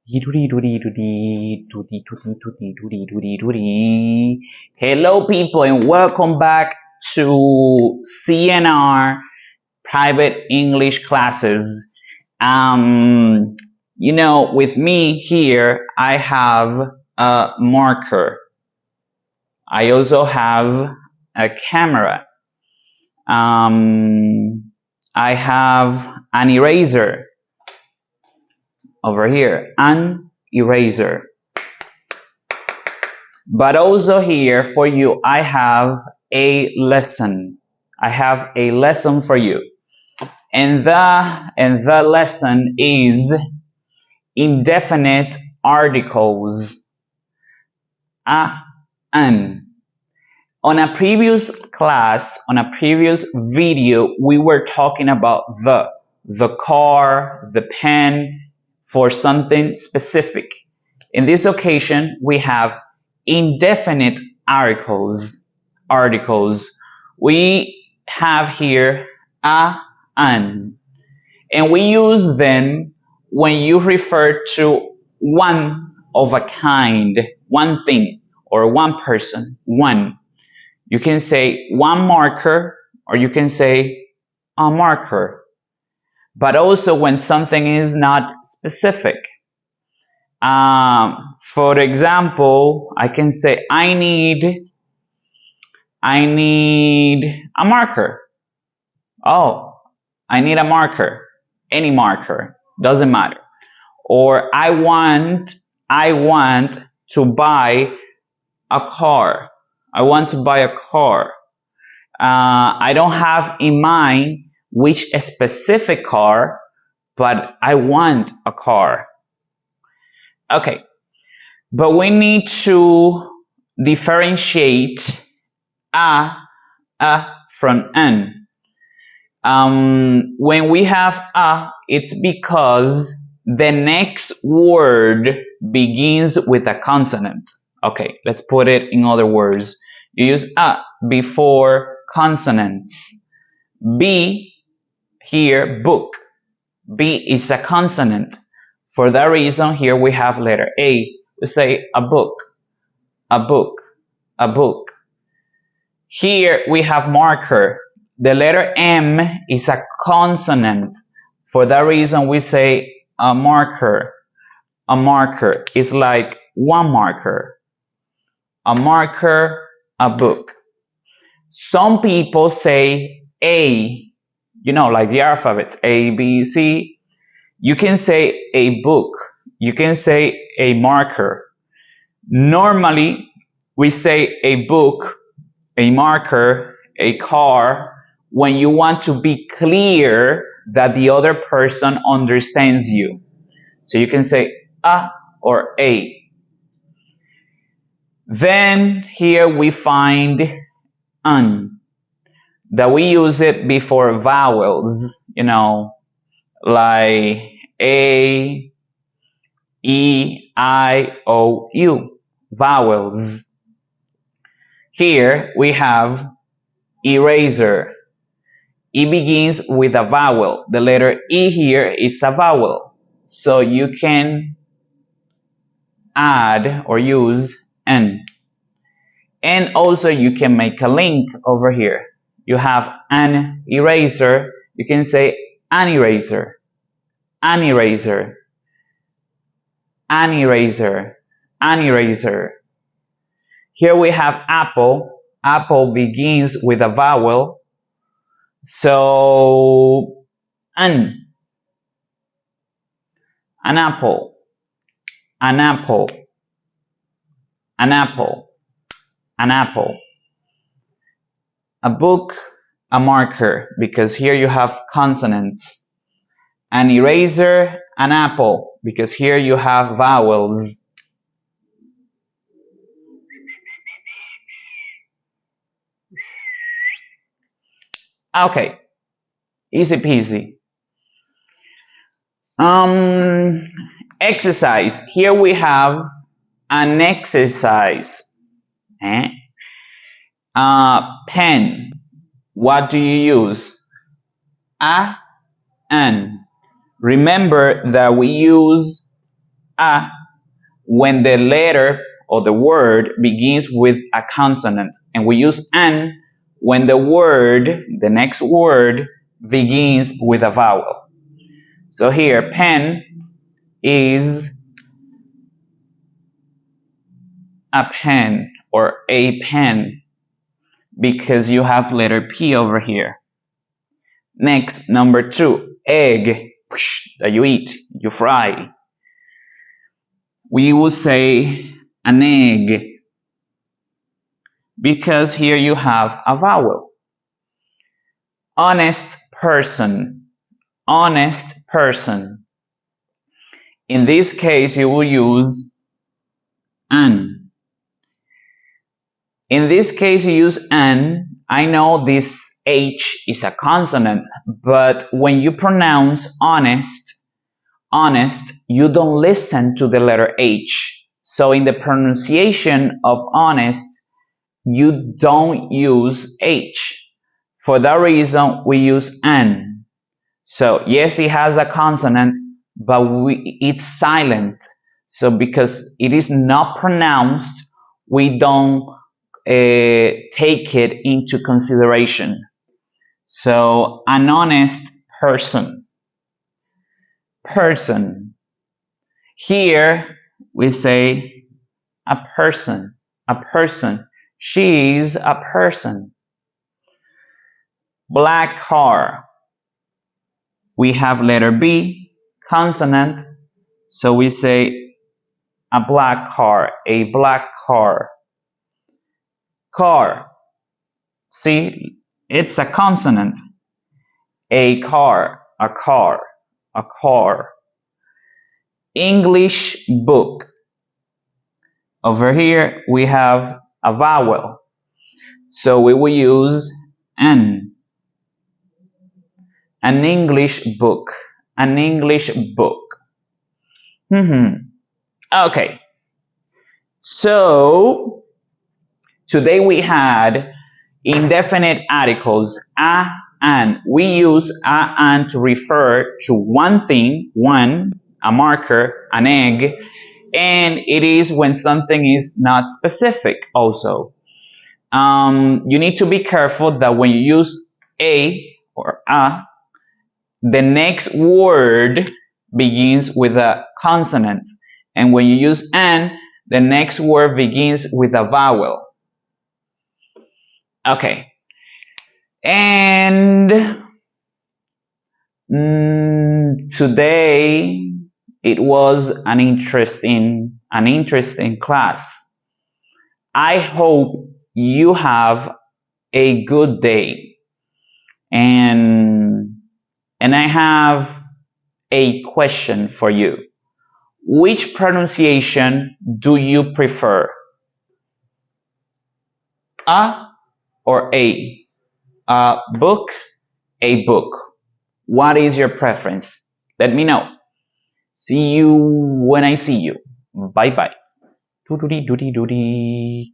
Hello people and welcome back to CNR private English classes. With me here I have a marker. I also have a camera. I have an eraser over here, an eraser. But also here for you, I have a lesson. I have a lesson for you. And the lesson is indefinite articles. An. On a previous class, on a previous video, we were talking about the car, the pen, for something specific. In this occasion, we have indefinite articles. We have here an, and we use them when you refer to one of a kind, one thing, or one person, one. You can say one marker, or you can say a marker. But also when something is not specific. For example, I can say I need a marker. Oh, I need a marker. Any marker, doesn't matter. Or I want to buy a car. I want to buy a car. I don't have in mind which specific car, but I want a car. Okay, but we need to differentiate a from an. When we have a, it's because the next word begins with a consonant. Okay, let's put it in other words. You use a before consonants. B, here, book. B is a consonant. For that reason, here we have letter A. We say a book, a book, a book. Here we have marker. The letter M is a consonant. For that reason, we say a marker. A marker is like one marker. A marker, a book. Some people say A, like the alphabet, A, B, C. You can say a book. You can say a marker. Normally, we say a book, a marker, a car, when you want to be clear that the other person understands you. So you can say a or a. Then here we find an, that we use it before vowels, like A, E, I, O, U, vowels. Here we have eraser. E begins with a vowel. The letter E here is a vowel. So you can add or use an. And also you can make a link over here. You have an eraser. You can say an eraser, an eraser, an eraser, an eraser. Here we have apple. Apple begins with a vowel. So an apple, an apple, an apple, an apple. A book, a marker, because here you have consonants. An eraser, an apple, because here you have vowels. Okay, easy peasy. Exercise. Here we have an exercise. Pen. What do you use? A, an. Remember that we use a when the letter or the word begins with a consonant, and we use an when the next word begins with a vowel. So here, pen is a pen or a pen because you have letter P over here. Next, number 2, egg, that you eat, you fry. We will say an egg because here you have a vowel. Honest person, honest person. In this case, you will use an. In this case, you use an. I know this H is a consonant, but when you pronounce honest, you don't listen to the letter H. So in the pronunciation of honest, you don't use H. For that reason, we use an. So yes, it has a consonant, but it's silent. So because it is not pronounced, we don't take it into consideration. So an honest person. Person. Here we say a person. A person. She's a person. Black car. We have letter B, consonant, so we say a black car, a black car. Car. See, it's a consonant. A car, a car, a car. English book. Over here we have a vowel, so we will use an. An English book, an English book. Okay, so today we had indefinite articles a, and. We use a, and to refer to one thing, one, a marker, an egg, and it is when something is not specific also. You need to be careful that when you use a or a, the next word begins with a consonant, and when you use an, the next word begins with a vowel. Okay, and today it was an interesting class. I hope you have a good day, and I have a question for you. Which pronunciation do you prefer? A or a? A book, a book. What is your preference? Let me know. See you when I see you. Bye bye. Doody doody doody.